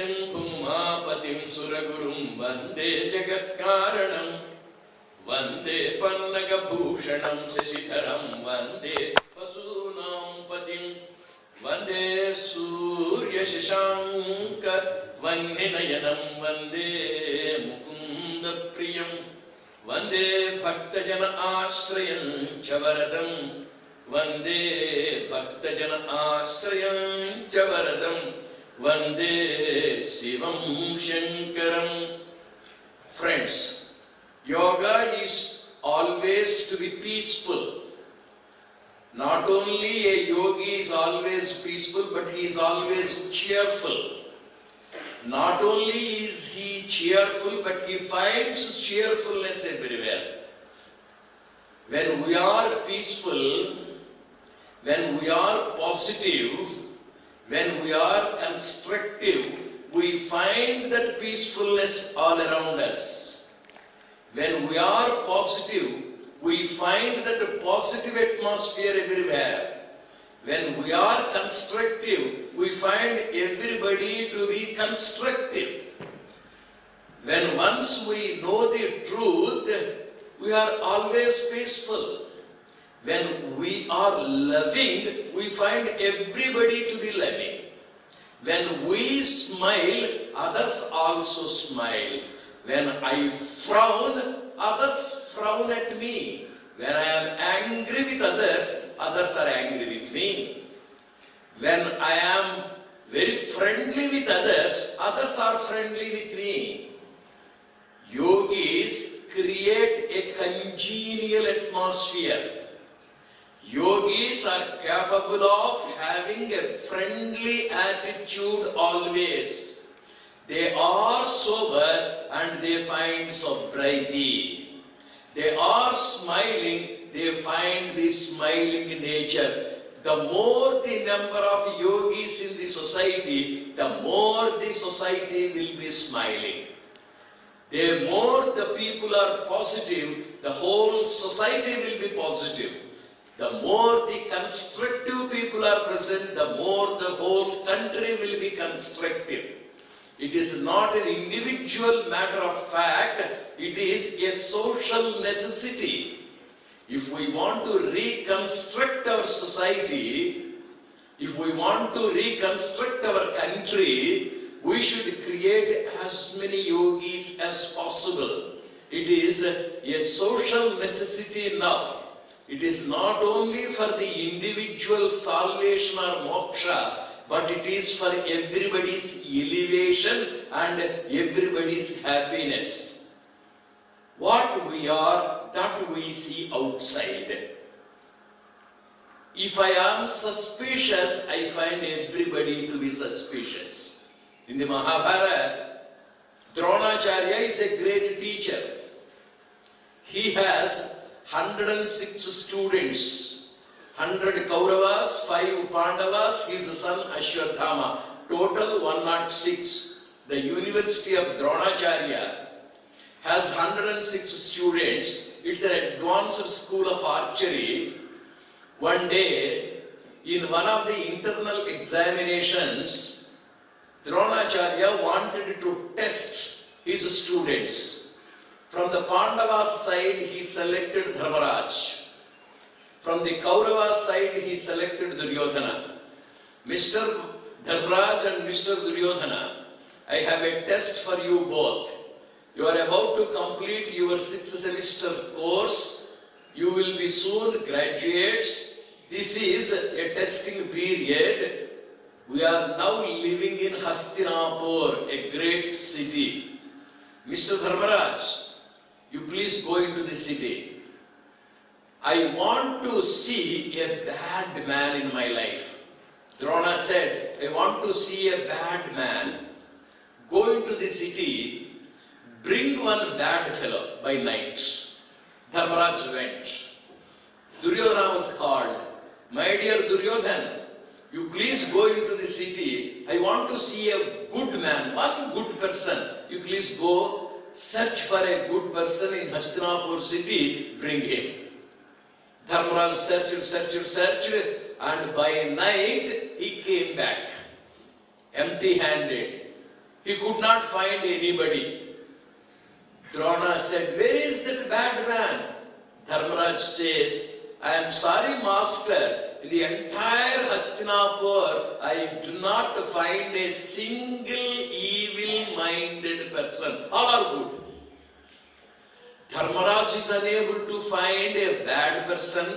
Shambhum Mapatim Suragurum Vande Jagatkaranam Vande Pannagabhushanam Sashidharam Vande Pasunam Patim Vande Surya Shashanka Vanninayanam Vande Mukunda Priyam Vande Bhaktajana Ashrayan Chavaradam Vande Bhaktajana Ashrayan Chavaradam Vande Shivam Shankaram. Friends, yoga is always to be peaceful. Not only a yogi is always peaceful, but he is always cheerful. Not only is he cheerful, but he finds cheerfulness everywhere. When we are peaceful, when we are positive, when we are constructive, we find that peacefulness all around us. When we are positive, we find that a positive atmosphere everywhere. When we are constructive, we find everybody to be constructive. When once we know the truth, we are always peaceful. When we are loving, we find everybody to be loving. When we smile, others also smile. When I frown, others frown at me. When I am angry with others, others are angry with me. When I am very friendly with others, others are friendly with me. Yogis create a congenial atmosphere. Yogis are capable of having a friendly attitude always. They are sober and they find sobriety. They are smiling, they find the smiling nature. The more the number of yogis in the society, the more the society will be smiling. The more the people are positive, the whole society will be positive. The more the constructive people are present, the more the whole country will be constructive. It is not an individual matter of fact, it is a social necessity. If we want to reconstruct our society, if we want to reconstruct our country, we should create as many yogis as possible. It is a social necessity now. It is not only for the individual salvation or moksha, but it is for everybody's elevation and everybody's happiness. What we are, that we see outside. If I am suspicious, I find everybody to be suspicious. In the Mahabharata, Dronacharya is a great teacher. He has 106 students, 100 Kauravas, 5 Pandavas, his son Ashwatthama, total 106. The University of Dronacharya has 106 students. It's an advanced school of archery. One day, in one of the internal examinations, Dronacharya wanted to test his students. From the Pandavas side, he selected Dharmaraj. From the Kauravas side, he selected Duryodhana. Mr. Dharmaraj and Mr. Duryodhana, I have a test for you both. You are about to complete your 6th semester course. You will be soon graduates. This is a testing period. We are now living in Hastinapur, a great city. Mr. Dharmaraj, you please go into the city. I want to see a bad man in my life. Drona said, I want to see a bad man. Go into the city, bring one bad fellow by night. Dharmaraj went. Duryodhana was called. My dear Duryodhana, you please go into the city. I want to see a good man, one good person. You please go. Search for a good person in Hastinapur city, bring him. Dharmaraj searched, and by night he came back, empty-handed. He could not find anybody. Drona said, "Where is that bad man?" Dharmaraj says, "I am sorry, master. In the entire Hastinapur, I do not find a single evil-minded person. All are good." Dharmaraj is unable to find a bad person,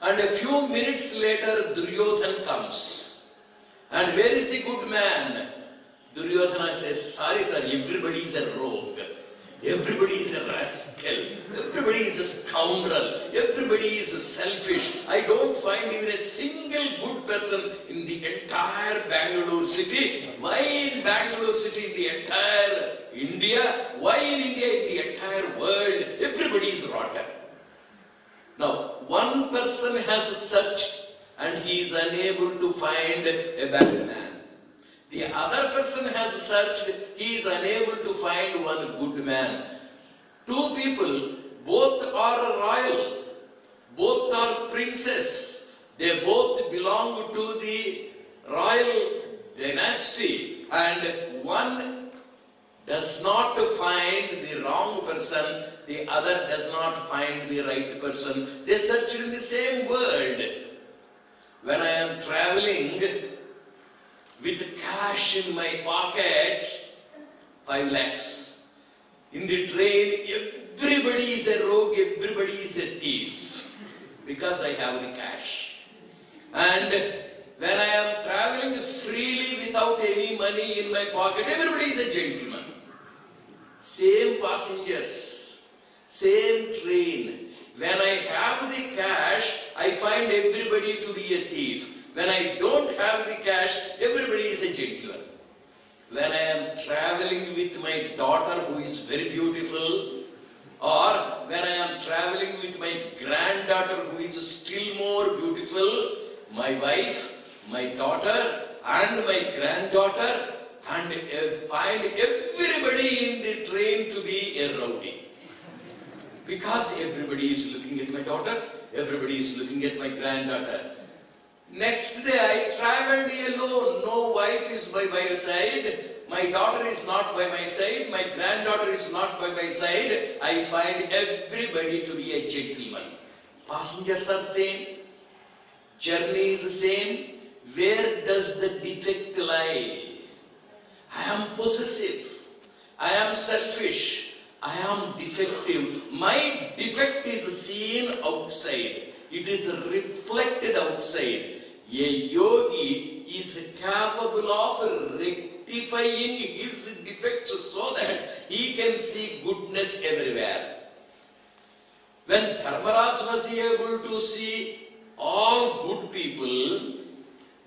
and a few minutes later, Duryodhana comes. And where is the good man? Duryodhana says, "Sorry, sir, everybody is a rogue. Everybody is a rascal. Everybody is a scoundrel. Everybody is selfish. I don't find even a single good person in the entire Bangalore city. Why in Bangalore city, in the entire India? Why in India, in the entire world? Everybody is rotten." Now, one person has searched and he is unable to find a bad man. The other person has searched, he is unable to find one good man. Two people, both are royal, both are princes, they both belong to the royal dynasty, and one does not find the wrong person, the other does not find the right person. They search in the same world. When I am traveling with cash in my pocket, 5 lakhs. In the train, everybody is a rogue, everybody is a thief, because I have the cash. And when I am traveling freely without any money in my pocket, everybody is a gentleman. Same passengers, same train. When I have the cash, I find everybody to be a thief. When I don't have the cash, everybody is a gentleman. When I am traveling with my daughter who is very beautiful, or when I am traveling with my granddaughter who is still more beautiful, my wife, my daughter and my granddaughter, and find everybody in the train to be a rowdy. Because everybody is looking at my daughter, everybody is looking at my granddaughter. Next day I travelled alone. No wife is by my side. My daughter is not by my side. My granddaughter is not by my side. I find everybody to be a gentleman. Passengers are same. Journey is the same. Where does the defect lie? I am possessive. I am selfish. I am defective. My defect is seen outside. It is reflected outside. A yogi is capable of rectifying his defects so that he can see goodness everywhere. When Dharmaraj was able to see all good people,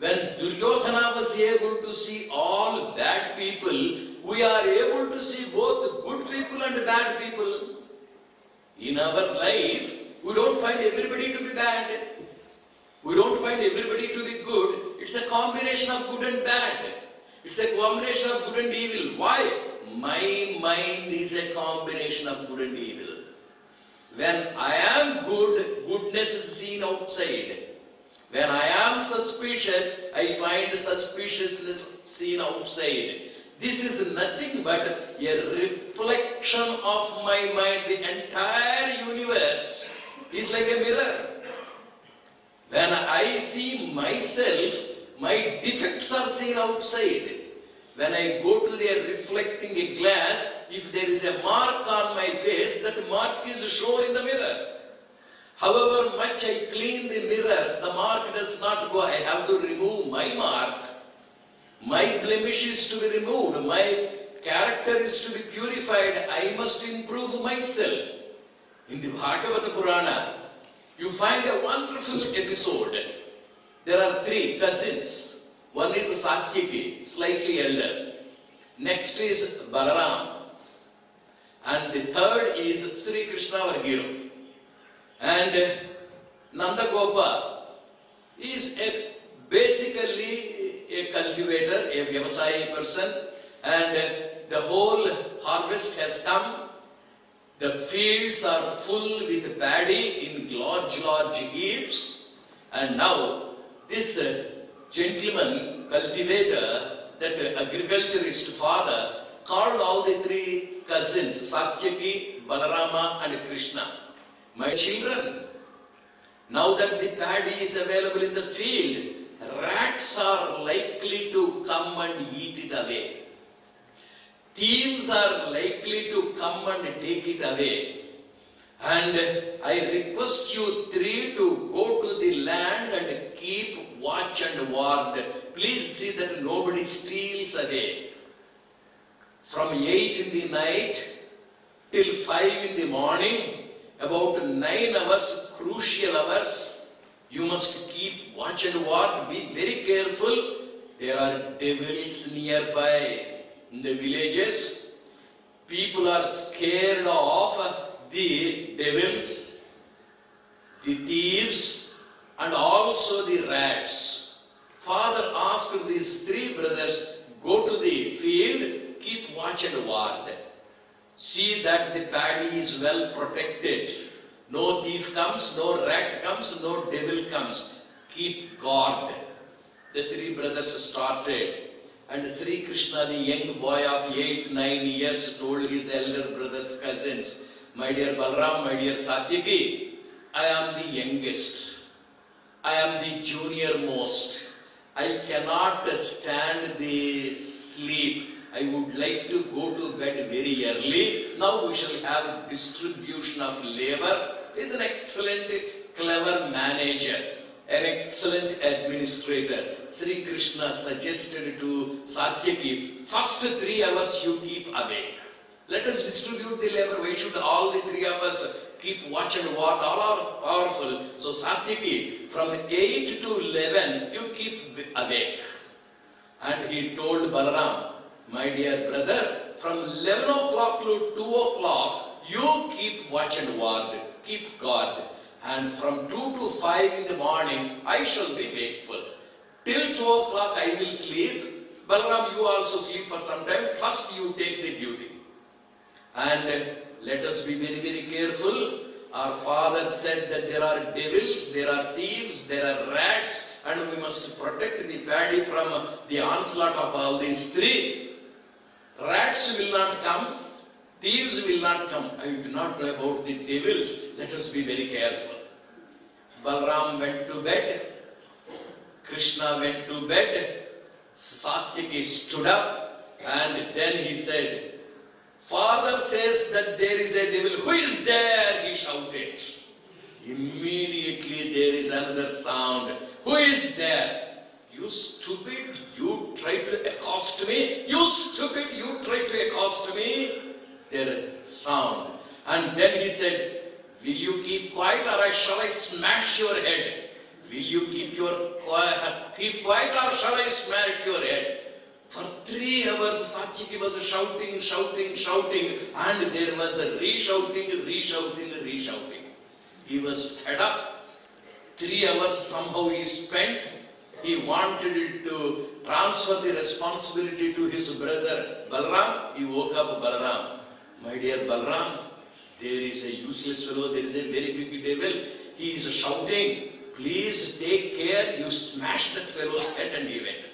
when Duryodhana was able to see all bad people, we are able to see both good people and bad people. In our life, we don't find everybody to be bad. We don't find everybody to be good. It's a combination of good and bad. It's a combination of good and evil. Why? My mind is a combination of good and evil. When I am good, goodness is seen outside. When I am suspicious, I find suspiciousness seen outside. This is nothing but a reflection of my mind. The entire universe is like a mirror. When I see myself, my defects are seen outside. When I go to the reflecting a glass, if there is a mark on my face, that mark is shown in the mirror. However much I clean the mirror, the mark does not go. I have to remove my mark. My blemish is to be removed. My character is to be purified. I must improve myself. In the Bhagavata Purana, you find a wonderful episode. There are 3 cousins. One is Satyaki, slightly elder. Next is Balaram. And the third is Sri Krishna, our hero. And Nandagopa is basically a cultivator, a Vyavasai person. And the whole harvest has come. The fields are full with paddy in large heaps. And now this gentleman, cultivator, that agriculturist father, called all the three cousins, Satyaki, Balarama and Krishna. My children, now that the paddy is available in the field, rats are likely to come and eat it away. Thieves are likely to come and take it away. And I request you three to go to the land and keep watch and ward. Please see that nobody steals away. From 8 in the night till 5 in the morning, about 9 hours, crucial hours, you must keep watch and ward. Be very careful. There are devils nearby. In the villages, people are scared of the devils, the thieves, and also the rats. Father asked these three brothers, go to the field, keep watch and ward. See that the paddy is well protected. No thief comes, no rat comes, no devil comes. Keep guard. The three brothers started. And Sri Krishna, the young boy of 8-9 years, told his elder brothers, cousins, my dear Balram, my dear Satyaki, I am the youngest. I am the junior most. I cannot stand the sleep. I would like to go to bed very early. Now we shall have distribution of labor. He is an excellent, clever manager, an excellent administrator. Sri Krishna suggested to Satyaki, first 3 hours you keep awake. Let us distribute the labor. Why should all the 3 of us keep watch and ward? All are powerful. So Satyaki, from 8 to 11, you keep awake. And he told Balaram, my dear brother, from 11 o'clock to 2 o'clock, you keep watch and ward, keep guard. And from 2 to 5 in the morning, I shall be wakeful. Till 2 o'clock I will sleep. Balaram, you also sleep for some time. First you take the duty. And let us be very, very careful. Our father said that there are devils, there are thieves, there are rats, and we must protect the paddy from the onslaught of all these three. Rats will not come, thieves will not come. I do not know about the devils. Let us be very careful. Balaram went to bed. Krishna went to bed. Satyaki stood up and then he said, Father says that there is a devil. Who is there? He shouted. Immediately there is another sound. Who is there? You stupid, you try to accost me. You stupid, you try to accost me. There sound. And then he said, will you keep quiet or shall I smash your head? Will you keep quiet or shall I smash your head? For 3 hours Satyaki was shouting, and there was a re-shouting. He was fed up. 3 hours somehow he spent. He wanted to transfer the responsibility to his brother Balaram. He woke up Balaram. My dear Balaram, there is a useless fellow, there is a very big devil. He is shouting. Please take care, you smash that fellow's head. And he went.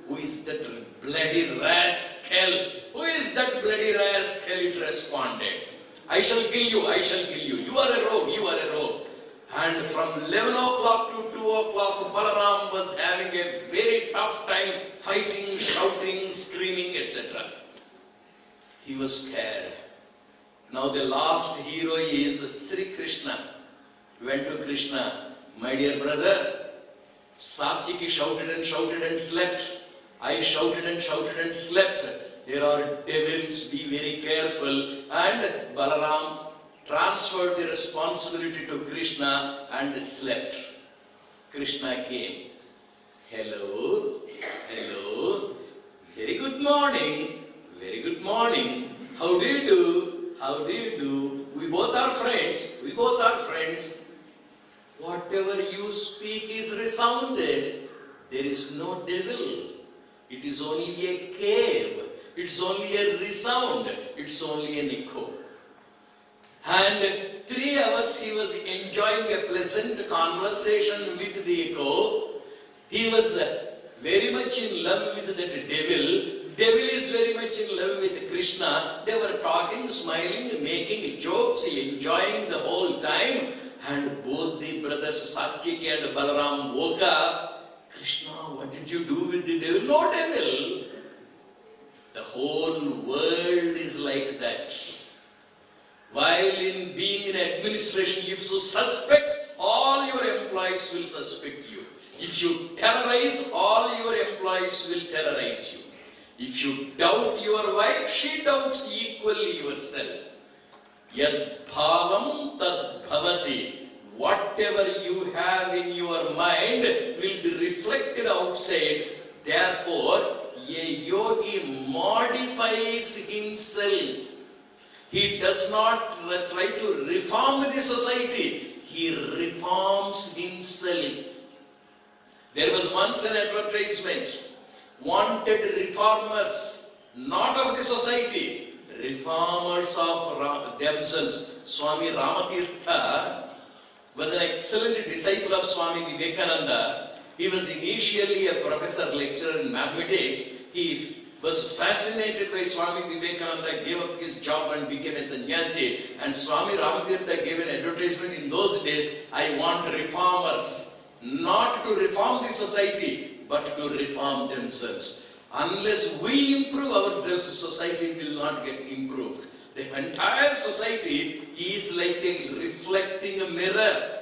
Who is that bloody rascal? Who is that bloody rascal? It responded. I shall kill you, I shall kill you. You are a rogue, you are a rogue. And from 11 o'clock to 2 o'clock, Balaram was having a very tough time fighting, shouting, screaming, etc. He was scared. Now the last hero is Sri Krishna. Went to Krishna. My dear brother, Satyaki shouted and slept. I shouted and slept. There are devils, be very careful. And Balaram transferred the responsibility to Krishna and slept. Krishna came. Hello, hello, very good morning, very good morning. How do you do? How do you do? We both are friends, we both are friends. Whatever you speak is resounded. There is no devil. It is only a cave. It's only a resound. It's only an echo. And 3 hours he was enjoying a pleasant conversation with the echo. He was very much in love with that devil. Devil is very much in love with Krishna. They were talking, smiling, making jokes, enjoying the whole time. And both the brothers Satyaki and Balaram woke up. Krishna, what did you do with the devil? No devil. The whole world is like that. While in being in administration, if you suspect, all your employees will suspect you. If you terrorize, all your employees will terrorize you. If you doubt your wife, she doubts equally yourself. Yad bhavam tad bhavati. Whatever you have in your mind will be reflected outside. Therefore, a yogi modifies himself. He does not try to reform the society. He reforms himself. There was once an advertisement. Wanted reformers, not of the society, reformers of themselves. Swami Ramatirtha was an excellent disciple of Swami Vivekananda. He was initially a professor lecturer in mathematics. He was fascinated by Swami Vivekananda, gave up his job and became a sannyasi. And Swami Ramatirtha gave an advertisement in those days, I want reformers, not to reform the society, but to reform themselves. Unless we improve ourselves, society will not get improved. The entire society is like a reflecting a mirror.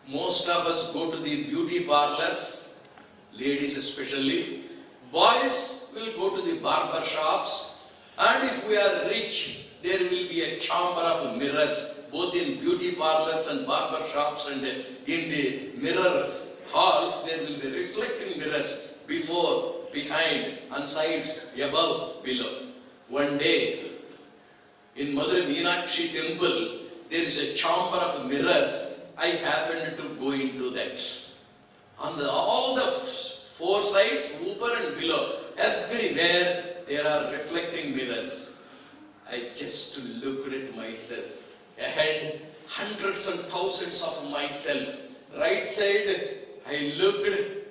Most of us go to the beauty parlors, ladies especially. Boys will go to the barber shops. And if we are rich, there will be a chamber of mirrors, both in beauty parlors and barber shops, and in the mirrors halls, there will be reflecting mirrors before, behind, on sides, above, below. One day, in Madurai Meenakshi temple, there is a chamber of mirrors. I happened to go into that. On all the four sides, upper and below, everywhere there are reflecting mirrors. I just looked at myself. Ahead, hundreds and thousands of myself. Right side, I looked,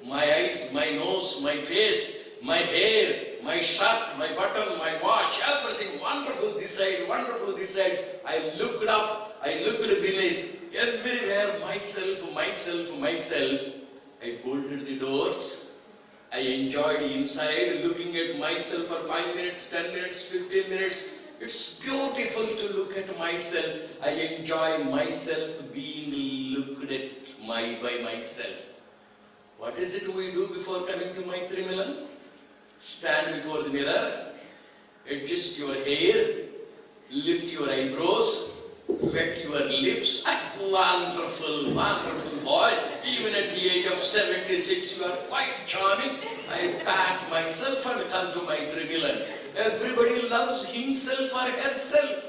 my eyes, my nose, my face, my hair, my shirt, my button, my watch, everything wonderful this side, wonderful this side. I looked up, I looked beneath, everywhere myself, myself, myself. I bolted the doors. I enjoyed inside looking at myself for 5 minutes, 10 minutes, 15 minutes. It's beautiful to look at myself. I enjoy myself being looked at by myself. What is it we do before coming to Maitrimilan? Stand before the mirror, adjust your hair, lift your eyebrows, wet your lips. Wonderful, wonderful boy. Even at the age of 76, you are quite charming. I pat myself and come to Maitrimilan. Everybody loves himself or herself.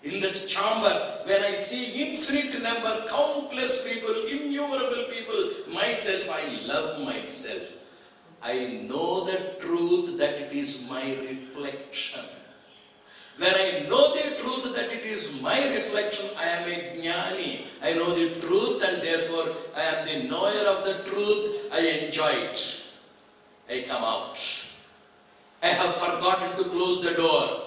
In that chamber, when I see infinite number, countless people, innumerable people, myself, I love myself. I know the truth that it is my reflection. When I know the truth that it is my reflection, I am a jnani. I know the truth and therefore I am the knower of the truth. I enjoy it. I come out. I have forgotten to close the door.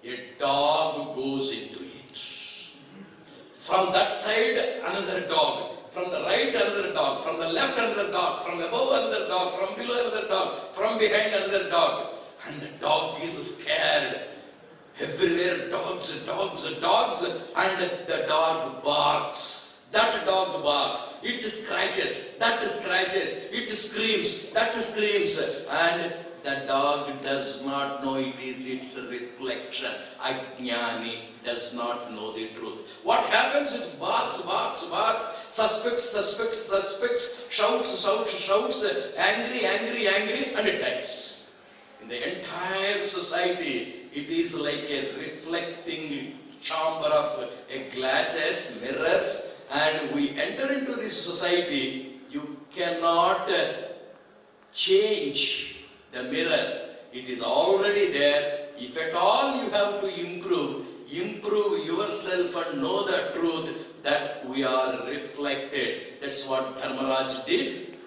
A dog goes into it. From that side, another dog. From the right, another dog. From the left, another dog. From above, another dog. From below, another dog. From behind, another dog. And the dog is scared. Everywhere dogs, dogs, dogs. And the dog barks. That dog barks. It scratches. That scratches. It screams. That screams. And the dog does not know it is its reflection. Ajnani does not know the truth. What happens? It barks, barks, barks, suspects, suspects, suspects, shouts, shouts, shouts, angry, angry, angry, and it dies. In the entire society, it is like a reflecting chamber of glasses, mirrors, and we enter into this society. You cannot change the mirror. It is already there. If at all you have to improve yourself and know the truth that we are reflected. That's what Dharmaraj did.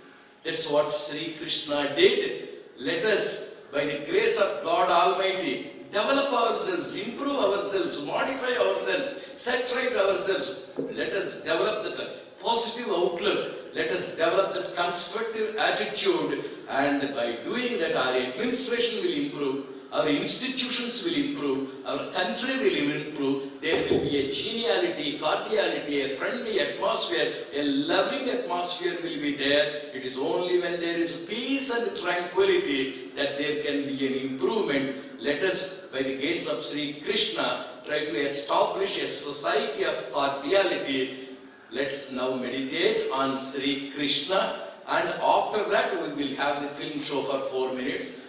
That's what Sri Krishna did. Let us, by the grace of God Almighty, develop ourselves, improve ourselves, modify ourselves, set right ourselves. Let us develop that positive outlook. Let us develop that constructive attitude. And by doing that, our administration will improve, our institutions will improve, our country will improve. There will be a geniality, cordiality, a friendly atmosphere, a loving atmosphere will be there. It is only when there is peace and tranquility that there can be an improvement. Let us, by the grace of Sri Krishna, try to establish a society of cordiality. Let's now meditate on Sri Krishna, and after that we will have the film show for 4 minutes.